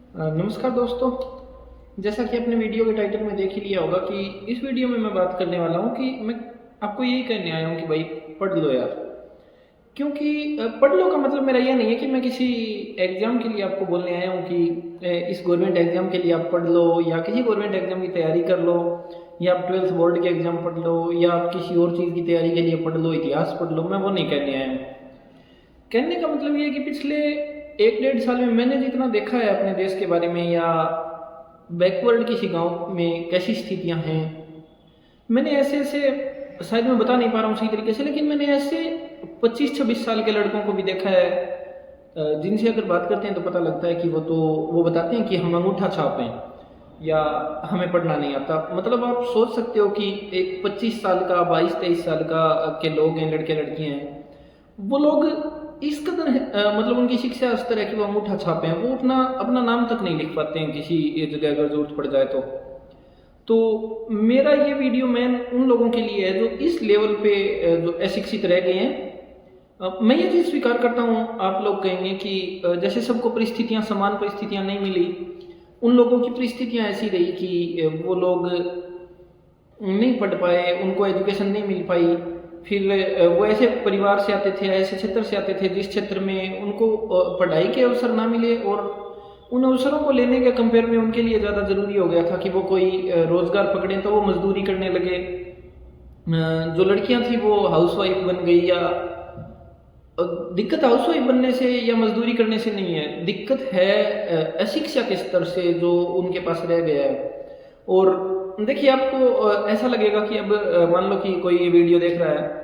नमस्कार दोस्तों। जैसा कि आपने वीडियो के टाइटल में देख ही लिया होगा कि इस वीडियो में मैं बात करने वाला हूँ कि मैं आपको यही कहने आया हूँ कि भाई पढ़ लो यार। क्योंकि पढ़ लो का मतलब मेरा यह नहीं है कि मैं किसी एग्ज़ाम के लिए आपको बोलने आया हूँ कि इस गवर्नमेंट एग्ज़ाम के लिए आप पढ़ लो या किसी गवर्नमेंट एग्ज़ाम की तैयारी कर लो या आप 12th बोर्ड के एग्ज़ाम पढ़ लो या आप किसी और चीज़ की तैयारी के लिए पढ़ लो, इतिहास पढ़ लो। मैं वो नहीं कहने आया हूँ। कहने का मतलब ये है कि पिछले 1 डेढ़ साल में मैंने जितना देखा है अपने देश के बारे में या बैकवर्ड किसी गांव में कैसी स्थितियां हैं, मैंने ऐसे ऐसे शायद मैं बता नहीं पा रहा हूँ सही तरीके से, लेकिन मैंने ऐसे 25-26 साल के लड़कों को भी देखा है जिनसे अगर बात करते हैं तो पता लगता है कि वो बताते हैं कि हम अंगूठा छाप हैं या हमें पढ़ना नहीं आता। मतलब आप सोच सकते हो कि एक 25 साल का 22-23 साल का के लोग हैं, लड़के लड़कियां हैं, वो लोग इस कदर मतलब उनकी शिक्षा स्तर है कि वो अंगूठा छापे हैं, वो अपना अपना नाम तक नहीं लिख पाते हैं किसी जगह अगर जरूरत पड़ जाए तो मेरा ये वीडियो मैन उन लोगों के लिए है जो इस लेवल पे जो अशिक्षित रह गए हैं। मैं ये चीज़ स्वीकार करता हूँ। आप लोग कहेंगे कि जैसे सबको परिस्थितियाँ समान परिस्थितियाँ नहीं मिली, उन लोगों की परिस्थितियाँ ऐसी रही कि वो लोग नहीं पढ़ पाए, उनको एजुकेशन नहीं मिल पाई। फिर वो ऐसे परिवार से आते थे, ऐसे क्षेत्र से आते थे जिस क्षेत्र में उनको पढ़ाई के अवसर ना मिले, और उन अवसरों को लेने के कंपेयर में उनके लिए ज़्यादा ज़रूरी हो गया था कि वो कोई रोज़गार पकड़ें, तो वो मजदूरी करने लगे। जो लड़कियां थी वो हाउसवाइफ बन गई, या दिक्कत हाउसवाइफ बनने से या मजदूरी करने से नहीं है, दिक्कत है अशिक्षा के स्तर से जो उनके पास रह गया है। और देखिए आपको ऐसा लगेगा कि अब मान लो कि कोई ये वीडियो देख रहा है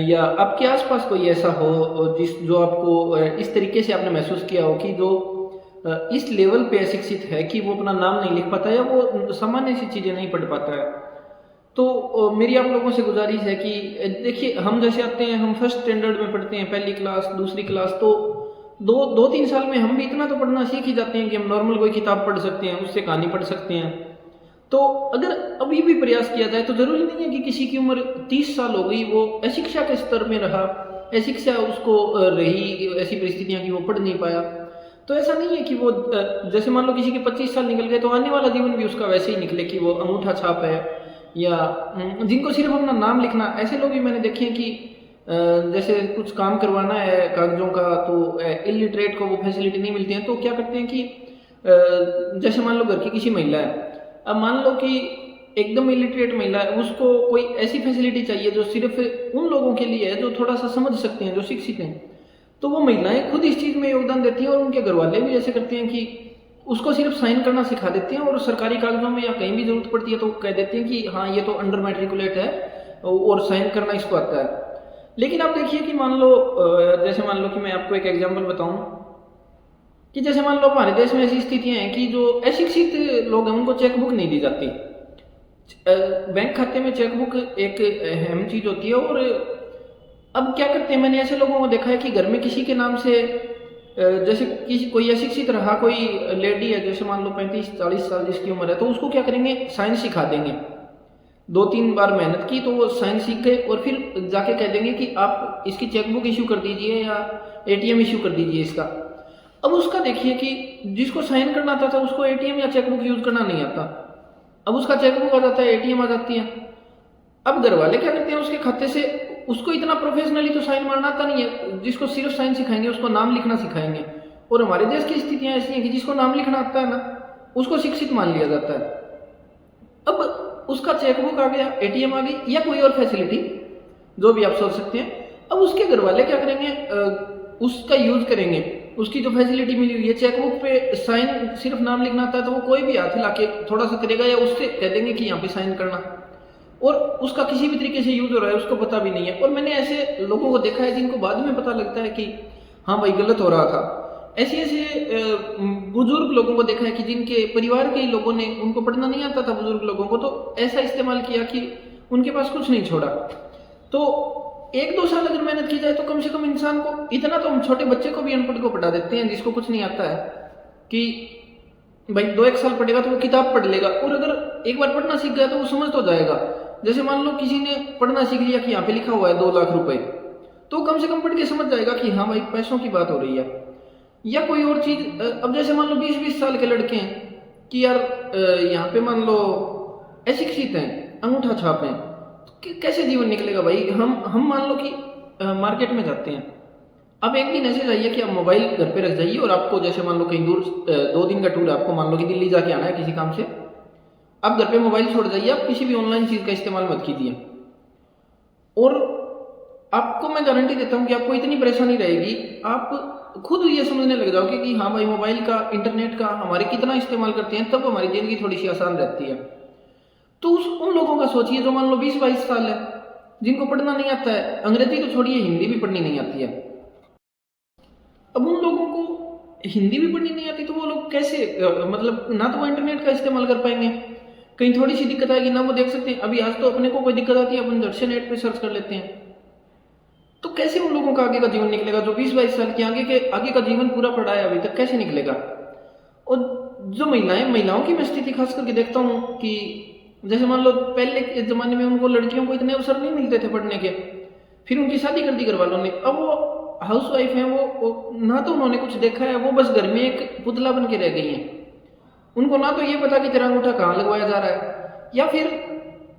या आपके आसपास कोई ऐसा हो जिस जो आपको इस तरीके से आपने महसूस किया हो कि जो इस लेवल पे अशिक्षित है कि वो अपना नाम नहीं लिख पाता या वो सामान्य सी चीज़ें नहीं पढ़ पाता है। तो मेरी आप लोगों से गुजारिश है कि देखिए हम जैसे आते हैं, हम फर्स्ट स्टैंडर्ड में पढ़ते हैं, पहली क्लास दूसरी क्लास, तो दो तीन साल में हम भी इतना तो पढ़ना सीख ही जाते हैं कि हम नॉर्मल कोई किताब पढ़ सकते हैं, उससे कहानी पढ़ सकते हैं। तो अगर अभी भी प्रयास किया जाए तो ज़रूरी नहीं है कि किसी की उम्र 30 साल हो गई वो अशिक्षा के स्तर में रहा, अशिक्षा उसको रही, ऐसी परिस्थितियाँ कि वो पढ़ नहीं पाया। तो ऐसा नहीं है कि वो जैसे मान लो किसी के 25 साल निकल गए तो आने वाला जीवन भी उसका वैसे ही निकले कि वो अंगूठा छाप है, या जिनको सिर्फ अपना नाम लिखना। ऐसे लोग भी मैंने देखे हैं कि जैसे कुछ काम करवाना है कागजों का तो इलिटरेट को वो फैसिलिटी नहीं मिलती है, तो क्या करते हैं कि जैसे मान लो घर की किसी महिला है, अब मान लो कि एकदम इलिटरेट महिला है, उसको कोई ऐसी फैसिलिटी चाहिए जो सिर्फ उन लोगों के लिए है जो थोड़ा सा समझ सकते हैं, जो शिक्षित हैं। तो वो महिलाएं खुद इस चीज़ में योगदान देती हैं, और उनके घर वाले भी ऐसे करते हैं कि उसको सिर्फ साइन करना सिखा देते हैं, और सरकारी कागजों में या कहीं भी जरूरत पड़ती है तो कह देते हैं कि हाँ ये तो अंडर मैट्रिकुलेट है और साइन करना इसको आता है। लेकिन आप देखिए कि मान लो जैसे मान लो कि मैं आपको एक एग्जांपल बताऊं कि जैसे मान लो हमारे देश में ऐसी स्थितियां हैं कि जो अशिक्षित लोग हैं उनको चेकबुक नहीं दी जाती। बैंक खाते में चेकबुक एक अहम चीज होती है, और अब क्या करते हैं, मैंने ऐसे लोगों को देखा है कि घर में किसी के नाम से जैसे किसी कोई अशिक्षित रहा, कोई लेडी है जैसे मान लो 35-40 साल जिसकी उम्र है, तो उसको क्या करेंगे, साइंस सिखा देंगे। 2-3 बार मेहनत की तो वो साइंस सीख गए, और फिर जाके कह देंगे कि आप इसकी चेकबुक इशू कर दीजिए या एटीएम इशू कर दीजिए इसका। अब उसका देखिए कि जिसको साइन करना आता था उसको एटीएम या चेकबुक यूज करना नहीं आता, अब उसका चेकबुक आ जाता है, एटीएम आ जाती है। अब घर वाले क्या करते हैं, उसके खाते से उसको इतना प्रोफेशनली तो साइन मारना आता नहीं है, जिसको सिर्फ साइन सिखाएंगे उसको नाम लिखना सिखाएंगे। और हमारे देश की स्थितियां ऐसी हैं कि जिसको नाम लिखना आता है ना उसको शिक्षित मान लिया जाता है। अब उसका चेकबुक आ गया, एटीएम आ गई, या कोई और फैसिलिटी जो भी आप सोच सकते हैं, अब उसके घर वाले क्या करेंगे, उसका यूज करेंगे, उसकी जो फैसिलिटी मिली हुई है चेकबुक पे साइन सिर्फ नाम लिखना आता है तो वो कोई भी हाथ हिला के थोड़ा सा करेगा, या उससे कह देंगे कि यहाँ पे साइन करना, और उसका किसी भी तरीके से यूज हो रहा है उसको पता भी नहीं है। और मैंने ऐसे लोगों को देखा है जिनको बाद में पता लगता है कि हाँ भाई गलत हो रहा था। ऐसे ऐसे बुजुर्ग लोगों को देखा है कि जिनके परिवार के लोगों ने, उनको पढ़ना नहीं आता था बुजुर्ग लोगों को, तो ऐसा इस्तेमाल किया कि उनके पास कुछ नहीं छोड़ा। तो 1-2 साल अगर मेहनत की जाए तो कम से कम इंसान को इतना, तो हम छोटे बच्चे को भी अनपढ़ को पढ़ा देते हैं जिसको कुछ नहीं आता है कि भाई 2-1 साल पढ़ेगा तो वो किताब पढ़ लेगा, और अगर एक बार पढ़ना सीख गया तो वो समझ तो जाएगा। जैसे मान लो किसी ने पढ़ना सीख लिया कि यहाँ पे लिखा हुआ है 2 लाख रुपए, तो कम से कम पढ़ के समझ जाएगा कि हाँ भाई पैसों की बात हो रही है। या कोई और चीज़। अब जैसे मान लो 20-20 साल के लड़के हैं कि यार यहाँ पे मान लो अशिक्षित हैं, अंगूठा छाप हैं, तो कैसे जीवन निकलेगा भाई। हम मान लो कि मार्केट में जाते हैं, अब एक दिन ऐसे जाइए कि आप मोबाइल घर पे रख जाइए और आपको जैसे मान लो कहीं दूर 2 दिन का टूर है, आपको मान लो कि दिल्ली जाके आना है किसी काम से, आप घर पे मोबाइल छोड़ जाइए, आप किसी भी ऑनलाइन चीज़ का इस्तेमाल मत कीजिए। और आपको मैं गारंटी देता हूँ कि आपको इतनी परेशानी रहेगी, आप खुद ये समझने लग जाओगे कि हाँ भाई मोबाइल का, इंटरनेट का हमारे कितना इस्तेमाल करते हैं, तब हमारी ज़िंदगी थोड़ी सी आसान रहती है। तो उन लोगों का सोचिए जो मान लो 20-22 साल है, जिनको पढ़ना नहीं आता है, अंग्रेजी तो छोड़िए हिंदी भी पढ़नी नहीं आती है। अब उन लोगों को हिंदी भी पढ़नी नहीं आती तो वो लोग कैसे मतलब ना तो वो इंटरनेट का इस्तेमाल कर पाएंगे, कहीं थोड़ी सी दिक्कत आएगी ना वो देख सकते हैं। अभी आज तो अपने को कोई दिक्कत आती है अपन झट से नेट पे सर्च कर लेते हैं। तो कैसे उन लोगों का आगे का जीवन निकलेगा जो 20-22 साल के आगे का जीवन पूरा पड़ा है अभी तक, कैसे निकलेगा। और जो महिलाओं की मैं स्थिति खास करके देखता हूँ कि जैसे मान लो पहले के ज़माने में उनको लड़कियों को इतने अवसर नहीं मिलते थे पढ़ने के, फिर उनकी शादी कर दी घर वालों ने। अब वो हाउस वाइफ हैं, वो ना तो उन्होंने कुछ देखा है, वो बस घर में एक पुतला बन के रह गई हैं। उनको ना तो ये पता कि तेरा अंगूठा कहाँ लगवाया जा रहा है, या फिर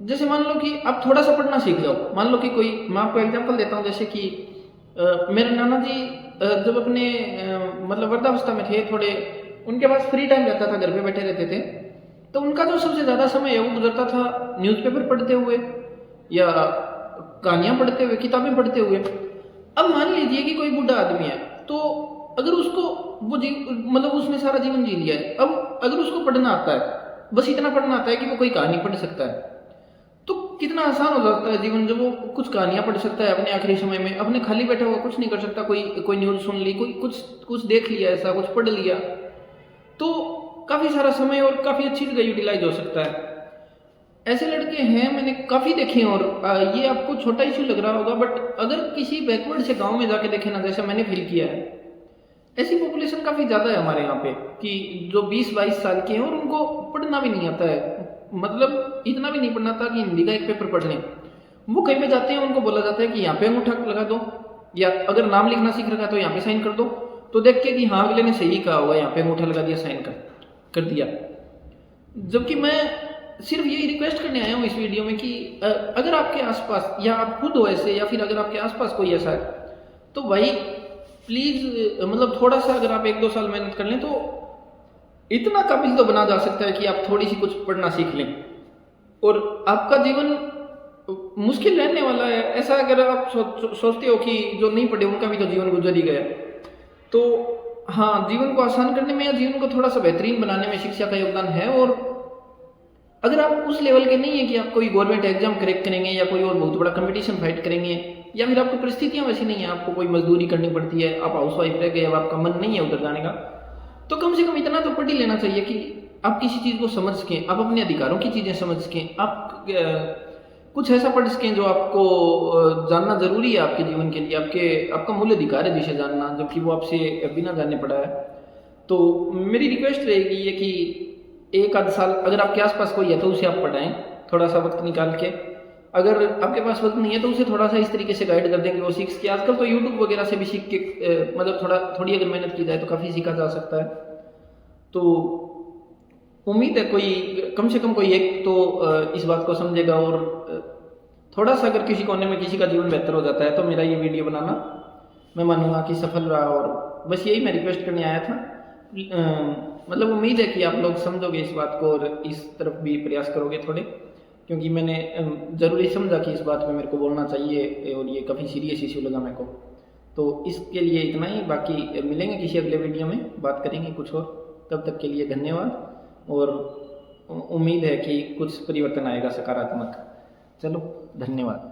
जैसे मान लो कि आप थोड़ा सा पढ़ना सीख जाओ। मान लो कि कोई, मैं आपको एग्जांपल देता हूँ, जैसे कि मेरे नाना जी जब अपने मतलब वृद्धावस्था में थे, थोड़े उनके पास फ्री टाइम रहता था, घर पे बैठे रहते थे, तो उनका जो सबसे ज़्यादा समय है वो गुजरता था न्यूज़पेपर पढ़ते हुए या कहानियाँ पढ़ते हुए, किताबें पढ़ते हुए। अब मान लीजिए कि कोई बूढ़ा आदमी है, तो अगर उसको मतलब उसने सारा जीवन जी लिया है, अब अगर उसको पढ़ना आता है, बस इतना पढ़ना आता है कि वो कोई कहानी पढ़ सकता है, तो कितना आसान हो जाता है जीवन जब वो कुछ कहानियाँ पढ़ सकता है अपने आखिरी समय में। अपने खाली बैठा हुआ कुछ नहीं कर सकता, कोई न्यूज़ सुन ली, कोई कुछ देख लिया, ऐसा कुछ पढ़ लिया, तो काफ़ी सारा समय और काफ़ी अच्छी जगह यूटिलाइज हो सकता है। ऐसे लड़के हैं, मैंने काफ़ी देखे हैं। और ये आपको छोटा इशू लग रहा होगा, बट अगर किसी बैकवर्ड से गांव में जाके देखे ना, जैसा मैंने फील किया है, ऐसी पॉपुलेशन काफ़ी ज़्यादा है हमारे यहाँ पे कि जो 20-22 साल के हैं और उनको पढ़ना भी नहीं आता है, मतलब इतना भी नहीं पढ़ना आता कि हिंदी का एक पेपर पढ़ लें। वो कहीं पे जाते हैं, उनको बोला जाता है कि यहाँ पे अंगूठा लगा दो, या अगर नाम लिखना सीख रखा है तो यहाँ पे साइन कर दो, तो देख के कि हाँ अगले ने सही कहा होगा, यहाँ पे अंगूठा लगा दिया, साइन कर दिया। जबकि मैं सिर्फ यही रिक्वेस्ट करने आया हूँ इस वीडियो में कि अगर आपके आसपास, या आप खुद हो ऐसे, या फिर अगर आपके आसपास कोई ऐसा है, तो भाई प्लीज़ मतलब थोड़ा सा अगर आप 1-2 साल मेहनत कर लें तो इतना काबिल तो बना जा सकता है कि आप थोड़ी सी कुछ पढ़ना सीख लें और आपका जीवन मुश्किल रहने वाला है। ऐसा अगर आप सोचते हो कि जो नहीं पढ़े उनका भी तो जीवन गुजर ही गया, तो हाँ, जीवन को आसान करने में या जीवन को थोड़ा सा बेहतरीन बनाने में शिक्षा का योगदान है। और अगर आप उस लेवल के नहीं है कि आप कोई गवर्नमेंट एग्जाम क्रैक करेंगे या कोई और बहुत बड़ा कंपटीशन फाइट करेंगे, या फिर आपको परिस्थितियां वैसी नहीं है, आपको कोई मजदूरी करनी पड़ती है, आप हाउस वाइफ रह गए, अब आपका मन नहीं है उधर जाने का, तो कम से कम इतना तो पढ़ ही लेना चाहिए कि आप किसी चीज़ को समझ सकें, आप अपने अधिकारों की चीज़ें समझ सकें, आप कुछ ऐसा पढ़ सकें जो आपको जानना ज़रूरी है आपके जीवन के लिए, आपका मूल अधिकार है जिसे जानना, जबकि वो आपसे बिना जानने पड़ा है। तो मेरी रिक्वेस्ट रहेगी ये कि 1 आध साल अगर आपके आसपास कोई है तो उसे आप पढ़ाएं, थोड़ा सा वक्त निकाल के। अगर आपके पास वक्त नहीं है तो उसे थोड़ा सा इस तरीके से गाइड कर दें कि वो सीख के, आजकल तो यूट्यूब वगैरह से भी सीख के मतलब थोड़ी अगर मेहनत की जाए तो काफ़ी सीखा जा सकता है। तो उम्मीद है कोई कम से कम कोई एक तो इस बात को समझेगा, और थोड़ा सा अगर किसी कोने में किसी का जीवन बेहतर हो जाता है तो मेरा ये वीडियो बनाना मैं मानूंगा कि सफल रहा। और बस यही मैं रिक्वेस्ट करने आया था। मतलब उम्मीद है कि आप लोग समझोगे इस बात को और इस तरफ भी प्रयास करोगे थोड़े, क्योंकि मैंने ज़रूरी समझा कि इस बात में मेरे को बोलना चाहिए और ये काफ़ी सीरियस इशू लगा मेरे को। तो इसके लिए इतना ही, बाकी मिलेंगे किसी अगले वीडियो में, बात करेंगे कुछ और। तब तक के लिए धन्यवाद, और उम्मीद है कि कुछ परिवर्तन आएगा सकारात्मक। चलो, धन्यवाद।